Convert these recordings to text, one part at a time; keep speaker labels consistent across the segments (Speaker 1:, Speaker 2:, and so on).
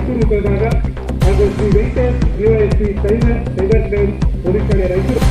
Speaker 1: ರಾಯಚೂರು ವಿಭಾಗ ಹಾಗೂ Shri Venkatesh DYSP cyber cyber police ಠಾಣೆ ರಾಯಚೂರು.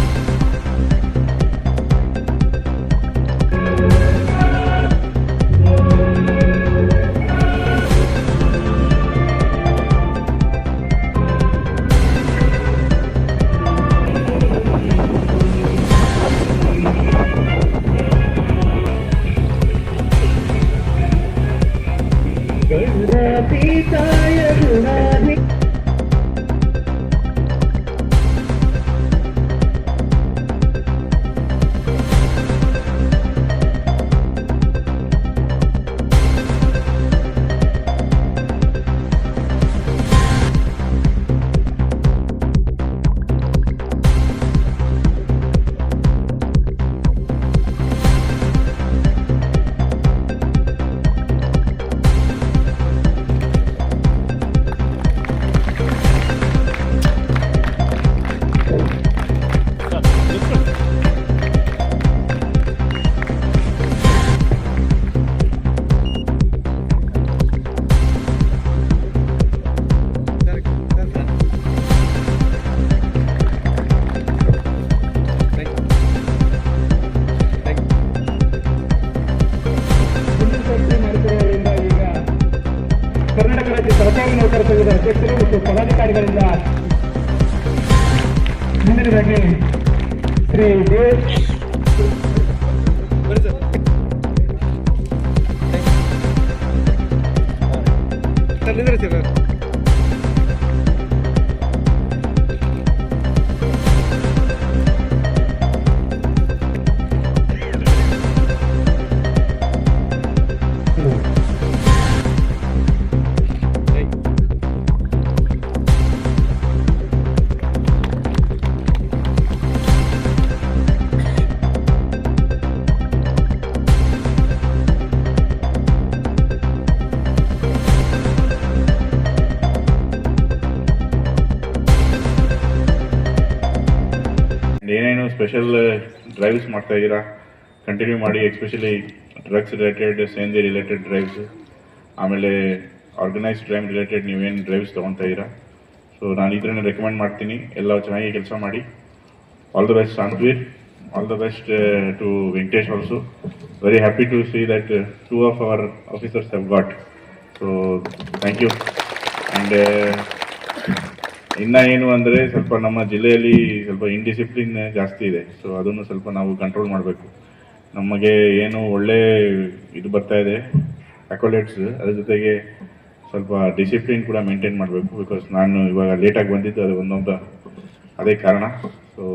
Speaker 1: ಕರ್ನಾಟಕ ರಾಜ್ಯ ಸರ್ಕಾರಿ ನೌಕರ ಸಂಘದ ಅಧ್ಯಕ್ಷರು ಮತ್ತು ಪದಾಧಿಕಾರಿಗಳಿಂದ ಮುಂದಿನದಾಗಿ ಶ್ರೀ
Speaker 2: ಏನೇನು ಸ್ಪೆಷಲ್ ಡ್ರೈವ್ಸ್ ಮಾಡ್ತಾ ಇದ್ದೀರಾ, ಕಂಟಿನ್ಯೂ ಮಾಡಿ. ಎಸ್ಪೆಷಲಿ ಡ್ರಗ್ಸ್ ರಿಲೇಟೆಡ್, ಸೇಂದಿ ರಿಲೇಟೆಡ್ ಡ್ರೈವ್ಸ್, ಆಮೇಲೆ ಆರ್ಗನೈಸ್ಡ್ ಕ್ರೈಮ್ ರಿಲೇಟೆಡ್ ನೀವೇನು ಡ್ರೈವ್ಸ್ ತೊಗೊತಾ ಇದ್ದೀರಾ. ಸೊ ನಾನು ಇದನ್ನು ರೆಕಮೆಂಡ್ ಮಾಡ್ತೀನಿ. ಎಲ್ಲ ಚೆನ್ನಾಗಿ ಕೆಲಸ ಮಾಡಿ. All the best Santhveer, all the best to Venkatesh also. Very happy to see that 2 of our officers have got. So thank you. And ಇನ್ನು ಏನು ಅಂದರೆ ಸ್ವಲ್ಪ ನಮ್ಮ ಜಿಲ್ಲೆಯಲ್ಲಿ ಸ್ವಲ್ಪ ಇಂಡಿಸಿಪ್ಲಿನ್ ಜಾಸ್ತಿ ಇದೆ. ಸೊ ಅದನ್ನು ಸ್ವಲ್ಪ ನಾವು ಕಂಟ್ರೋಲ್ ಮಾಡಬೇಕು. ನಮಗೆ ಏನು ಒಳ್ಳೆ ಇದು ಬರ್ತಾ ಇದೆ ಅಕೊಲೇಟ್ಸ್, ಅದ್ರ ಜೊತೆಗೆ ಸ್ವಲ್ಪ ಡಿಸಿಪ್ಲಿನ್ ಕೂಡ ಮೇಂಟೈನ್ ಮಾಡಬೇಕು. ಬಿಕಾಸ್ ನಾನು ಇವಾಗ ಲೇಟಾಗಿ ಬಂದಿದ್ದು ಅದು ಒಂದೊಂದು ಅದೇ ಕಾರಣ. ಸೊ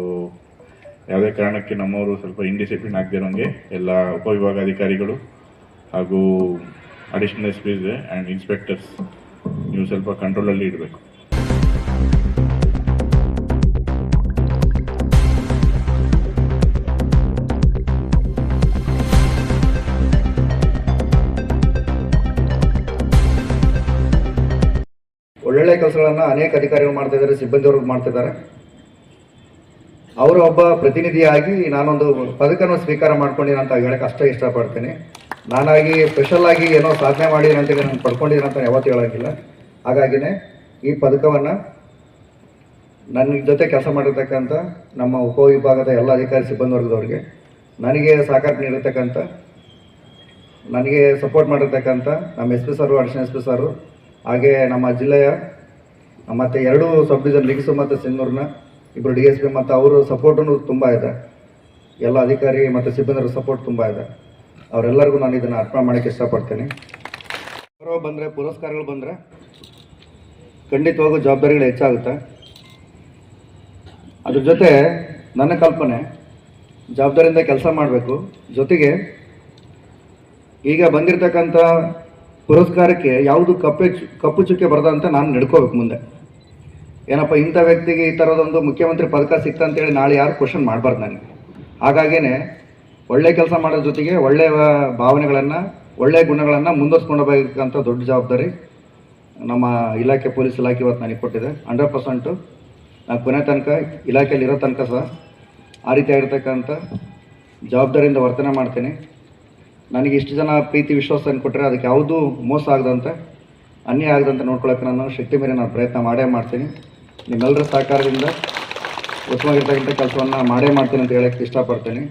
Speaker 2: ಯಾವುದೇ ಕಾರಣಕ್ಕೆ ನಮ್ಮವರು ಸ್ವಲ್ಪ ಇಂಡಿಸಿಪ್ಲಿನ್ ಆಗದಿರೋಂಗೆ ಎಲ್ಲ ಉಪವಿಭಾಗಾಧಿಕಾರಿಗಳು ಹಾಗೂ additional S Ps and inspectors ನೀವು ಸ್ವಲ್ಪ ಕಂಟ್ರೋಲಲ್ಲಿ ಇಡಬೇಕು.
Speaker 3: ಒಳ್ಳೊಳ್ಳೆ ಕೆಲಸಗಳನ್ನು ಅನೇಕ ಅಧಿಕಾರಿಗಳು ಮಾಡ್ತಾ ಇದ್ದಾರೆ, ಸಿಬ್ಬಂದಿಯವರು ಮಾಡ್ತಿದ್ದಾರೆ. ಅವರ ಒಬ್ಬ ಪ್ರತಿನಿಧಿಯಾಗಿ ನಾನೊಂದು ಪದಕವನ್ನು ಸ್ವೀಕಾರ ಮಾಡ್ಕೊಂಡಿದ್ದೀನಿ ಅಂತ ಹೇಳಕ್ಕೆ ಅಷ್ಟೇ ಇಷ್ಟಪಡ್ತೀನಿ. ನಾನಾಗಿ ಸ್ಪೆಷಲ್ ಆಗಿ ಏನೋ ಸಾಧನೆ ಮಾಡಿ ಅಂತೇಳಿ ನಾನು ಪಡ್ಕೊಂಡಿದ್ದೀನಿ ಅಂತ ಯಾವತ್ತೂ ಹೇಳೋಂಗಿಲ್ಲ. ಹಾಗಾಗಿನೇ ಈ ಪದಕವನ್ನು ನನ್ನ ಜೊತೆ ಕೆಲಸ ಮಾಡಿರ್ತಕ್ಕಂಥ ನಮ್ಮ ಉಪವಿಭಾಗದ ಎಲ್ಲ ಅಧಿಕಾರಿ ಸಿಬ್ಬಂದಿ ವರ್ಗದವ್ರಿಗೆ, ನನಗೆ ಸಹಕಾರ ನೀಡಿರ್ತಕ್ಕಂಥ, ನನಗೆ ಸಪೋರ್ಟ್ ಮಾಡಿರ್ತಕ್ಕಂಥ ನಮ್ಮ S P sir, additional S P sir, ಹಾಗೆ ನಮ್ಮ ಜಿಲ್ಲೆಯ ಮತ್ತು 2 ಸಬ್ ಡಿವಿಷನ್ ಲಿಗಿಸು ಮತ್ತು ಸಿನ್ನೂರಿನ 2 DSP ಮತ್ತು ಅವರು ಸಪೋರ್ಟೂ ತುಂಬ ಇದೆ. ಎಲ್ಲ ಅಧಿಕಾರಿ ಮತ್ತು ಸಿಬ್ಬಂದಿರ ಸಪೋರ್ಟ್ ತುಂಬ ಇದೆ. ಅವರೆಲ್ಲರಿಗೂ ನಾನು ಇದನ್ನು ಅರ್ಪಣೆ ಮಾಡೋಕ್ಕೆ ಇಷ್ಟಪಡ್ತೀನಿ. ಗೌರವ ಬಂದರೆ, ಪುರಸ್ಕಾರಗಳು ಬಂದರೆ ಖಂಡಿತವಾಗೂ ಜವಾಬ್ದಾರಿಗಳು ಹೆಚ್ಚಾಗುತ್ತೆ. ಅದ್ರ ಜೊತೆ ನನ್ನ ಕಲ್ಪನೆ ಜವಾಬ್ದಾರಿಯಿಂದ ಕೆಲಸ ಮಾಡಬೇಕು. ಜೊತೆಗೆ ಈಗ ಬಂದಿರತಕ್ಕಂಥ ಪುರಸ್ಕಾರಕ್ಕೆ ಯಾವುದು ಕಪ್ಪು ಚುಕ್ಕೆ ಬರದಂತ ನಾನು ನಡ್ಕೋಬೇಕು ಮುಂದೆ. ಏನಪ್ಪ ಇಂಥ ವ್ಯಕ್ತಿಗೆ ಈ ಥರದೊಂದು ಮುಖ್ಯಮಂತ್ರಿ ಪದಕ ಸಿಕ್ತಂತೇಳಿ ನಾಳೆ ಯಾರು ಕ್ವಶನ್ ಮಾಡಬಾರ್ದು ನನಗೆ. ಹಾಗಾಗೇ ಒಳ್ಳೆ ಕೆಲಸ ಮಾಡೋದ್ರ ಜೊತೆಗೆ ಒಳ್ಳೆಯ ಭಾವನೆಗಳನ್ನು, ಒಳ್ಳೆಯ ಗುಣಗಳನ್ನು ಮುಂದುವರ್ಸ್ಕೊಂಡು ಹೋಗಬೇಕಂತ ದೊಡ್ಡ ಜವಾಬ್ದಾರಿ ನಮ್ಮ ಇಲಾಖೆ, ಪೊಲೀಸ್ ಇಲಾಖೆ ಇವತ್ತು ನನಗೆ ಕೊಟ್ಟಿದೆ. 100% ನಾನು ಕೊನೆ ತನಕ ಇಲಾಖೆಯಲ್ಲಿ ಇರೋ ತನಕ ಸಹ ಆ ರೀತಿಯಾಗಿರ್ತಕ್ಕಂಥ ಜವಾಬ್ದಾರಿಯಿಂದ ವರ್ತನೆ ಮಾಡ್ತೀನಿ. ನನಗೆ ಇಷ್ಟು ಜನ ಪ್ರೀತಿ ವಿಶ್ವಾಸ ಕೊಟ್ಟರೆ ಅದಕ್ಕೆ ಯಾವುದೂ ಮೋಸ ಆಗದಂತೆ ಅನ್ಯಾಯ ಆಗದಂತೆ ನೋಡ್ಕೊಳ್ಳೋಕೆ ನಾನು ಶಕ್ತಿ ಮೀರಿ ನಾನು ಪ್ರಯತ್ನ ಮಾಡೇ ಮಾಡ್ತೀನಿ. ನಿಮ್ಮೆಲ್ಲರ ಸಹಕಾರದಿಂದ ಉತ್ತಮವಾಗಿರ್ತಕ್ಕಂಥ ಕೆಲಸವನ್ನು ಮಾಡೇ ಮಾಡ್ತೀನಿ ಅಂತ ಹೇಳಕ್ಕೆ ಇಷ್ಟಪಡ್ತೀನಿ.